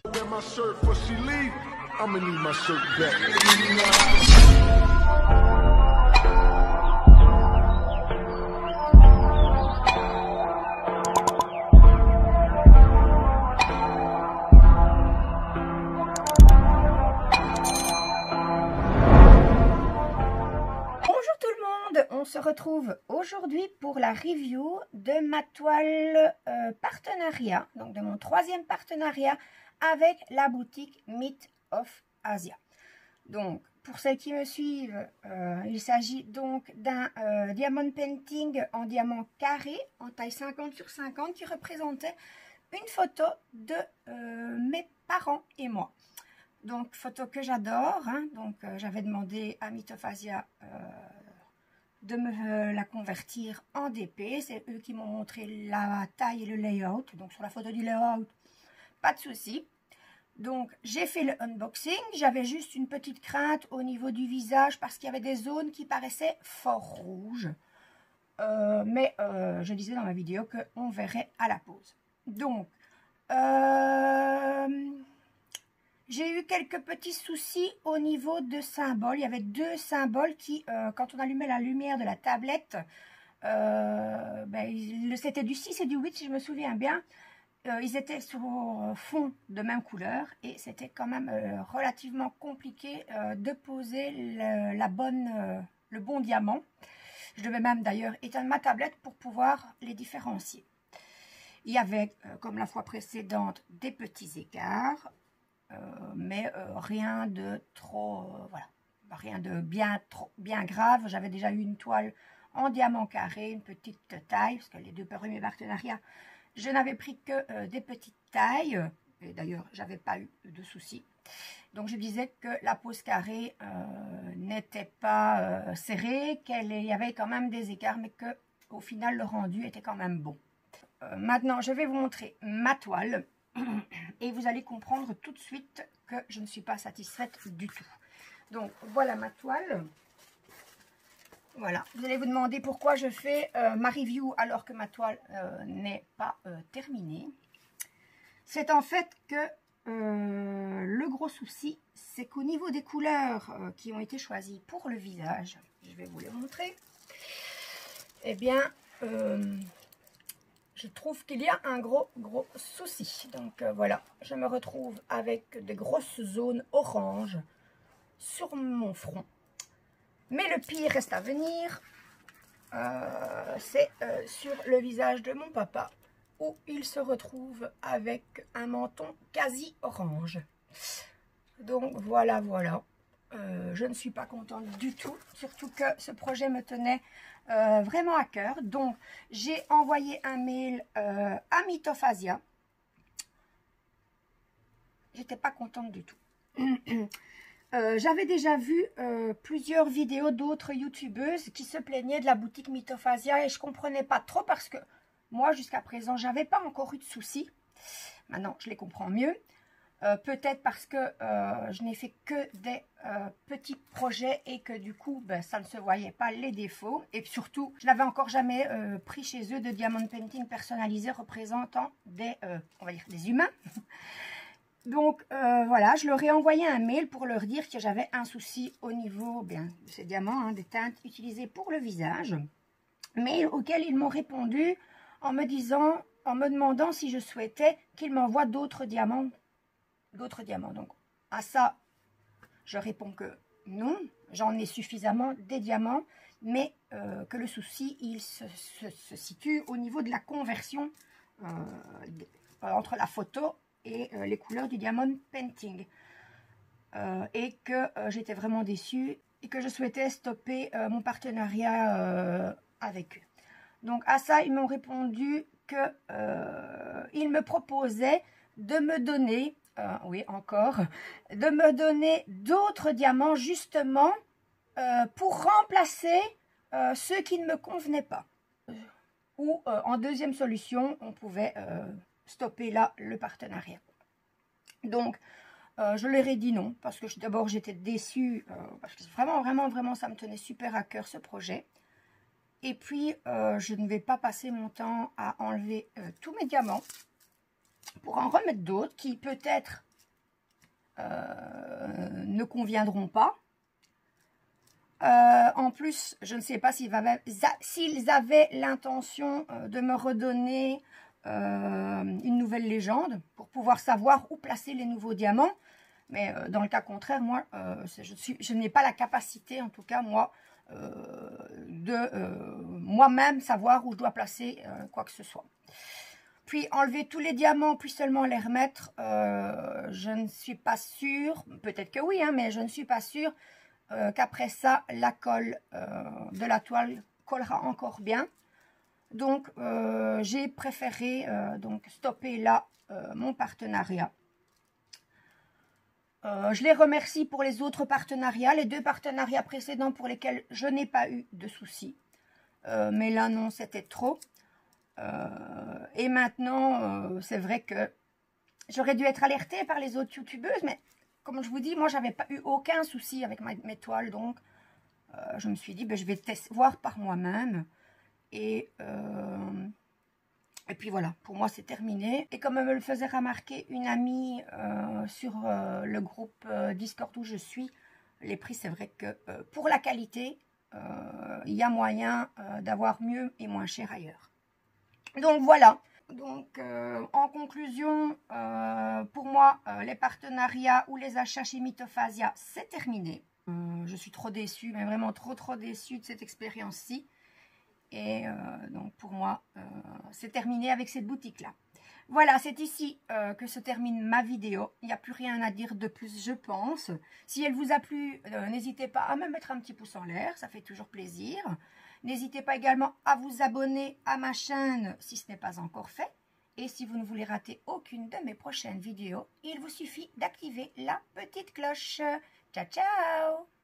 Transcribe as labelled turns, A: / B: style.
A: On se retrouve aujourd'hui pour la review de ma toile partenariat, donc de mon troisième partenariat avec la boutique Myth of Asia. Donc, pour celles qui me suivent, il s'agit donc d'un diamond painting en diamant carré, en taille 50 sur 50, qui représentait une photo de mes parents et moi. Donc, photo que j'adore, hein. Donc, j'avais demandé à Myth of Asia de me la convertir en DP. C'est eux qui m'ont montré la taille et le layout. Donc sur la photo du layout, pas de souci. Donc j'ai fait le unboxing. J'avais juste une petite crainte au niveau du visage parce qu'il y avait des zones qui paraissaient fort rouges. Mais je disais dans ma vidéo qu'on verrait à la pause. Donc j'ai eu quelques petits soucis au niveau de symboles. Il y avait deux symboles qui, quand on allumait la lumière de la tablette, c'était du 6 et du 8 si je me souviens bien. Ils étaient sur fond de même couleur et c'était quand même relativement compliqué de poser le bon diamant. Je devais même d'ailleurs éteindre ma tablette pour pouvoir les différencier. Il y avait, comme la fois précédente, des petits écarts. Mais rien de trop, voilà, rien de bien grave. J'avais déjà eu une toile en diamant carré, une petite taille, parce que les deux premiers partenariats, je n'avais pris que des petites tailles, et d'ailleurs, j'avais pas eu de soucis. Donc, je disais que la pose carrée n'était pas serrée, qu'il y avait quand même des écarts, mais que au final, le rendu était quand même bon. Maintenant, je vais vous montrer ma toile. Et vous allez comprendre tout de suite que je ne suis pas satisfaite du tout. Donc voilà ma toile. Voilà, vous allez vous demander pourquoi je fais ma review alors que ma toile n'est pas terminée. C'est en fait que le gros souci, c'est qu'au niveau des couleurs qui ont été choisies pour le visage, je vais vous les montrer, eh bien je trouve qu'il y a un gros souci. Donc voilà, je me retrouve avec de grosses zones orange sur mon front. Mais le pire reste à venir. C'est sur le visage de mon papa, où il se retrouve avec un menton quasi orange. Donc voilà. Je ne suis pas contente du tout, surtout que ce projet me tenait vraiment à cœur. Donc j'ai envoyé un mail à Myth of Asia. J'étais pas contente du tout. J'avais déjà vu plusieurs vidéos d'autres youtubeuses qui se plaignaient de la boutique Myth of Asia et je comprenais pas trop parce que moi jusqu'à présent j'avais pas encore eu de soucis. Maintenant je les comprends mieux. Peut-être parce que je n'ai fait que des petits projets et que du coup, ça ne se voyait pas les défauts. Et surtout, je n'avais encore jamais pris chez eux de diamond painting personnalisé représentant des, on va dire, des humains. Donc voilà, je leur ai envoyé un mail pour leur dire que j'avais un souci au niveau de ces diamants, hein, des teintes utilisées pour le visage. Mais auquel ils m'ont répondu en me demandant si je souhaitais qu'ils m'envoient d'autres diamants. Donc à ça je réponds que non, j'en ai suffisamment des diamants, mais que le souci il se situe au niveau de la conversion entre la photo et les couleurs du diamond painting, et que j'étais vraiment déçue et que je souhaitais stopper mon partenariat avec eux. Donc à ça ils m'ont répondu que ils me proposaient de me donner de me donner d'autres diamants justement pour remplacer ceux qui ne me convenaient pas. Ou en deuxième solution, on pouvait stopper là le partenariat. Donc, je leur ai dit non, parce que d'abord j'étais déçue, parce que vraiment, ça me tenait super à cœur ce projet. Et puis, je ne vais pas passer mon temps à enlever tous mes diamants pour en remettre d'autres qui peut-être ne conviendront pas. En plus, je ne sais pas s'ils avaient l'intention de me redonner une nouvelle légende pour pouvoir savoir où placer les nouveaux diamants. Mais dans le cas contraire, moi, je n'ai pas la capacité, en tout cas, moi, de moi-même savoir où je dois placer quoi que ce soit. Puis enlever tous les diamants, puis seulement les remettre, je ne suis pas sûre, peut-être que oui, hein, mais je ne suis pas sûre qu'après ça, la colle de la toile collera encore bien. Donc, j'ai préféré donc stopper là mon partenariat. Je les remercie pour les autres partenariats, les 2 partenariats précédents pour lesquels je n'ai pas eu de soucis. Mais là, non, c'était trop. Et maintenant, c'est vrai que j'aurais dû être alertée par les autres youtubeuses, mais comme je vous dis, moi, j'avais pas eu aucun souci avec mes toiles. Donc, je me suis dit, ben, je vais voir par moi-même. Et puis voilà, pour moi c'est terminé. Et comme me le faisait remarquer une amie sur le groupe Discord où je suis, les prix, c'est vrai que pour la qualité, il y a moyen d'avoir mieux et moins cher ailleurs. Donc voilà. Donc en conclusion, pour moi, les partenariats ou les achats chez Mythophasia, c'est terminé. Je suis trop déçue, mais vraiment trop déçue de cette expérience-ci. Et donc pour moi, c'est terminé avec cette boutique-là. Voilà, c'est ici que se termine ma vidéo. Il n'y a plus rien à dire de plus, je pense. Si elle vous a plu, n'hésitez pas à me mettre un petit pouce en l'air, ça fait toujours plaisir. N'hésitez pas également à vous abonner à ma chaîne si ce n'est pas encore fait. Et si vous ne voulez rater aucune de mes prochaines vidéos, il vous suffit d'activer la petite cloche. Ciao, ciao!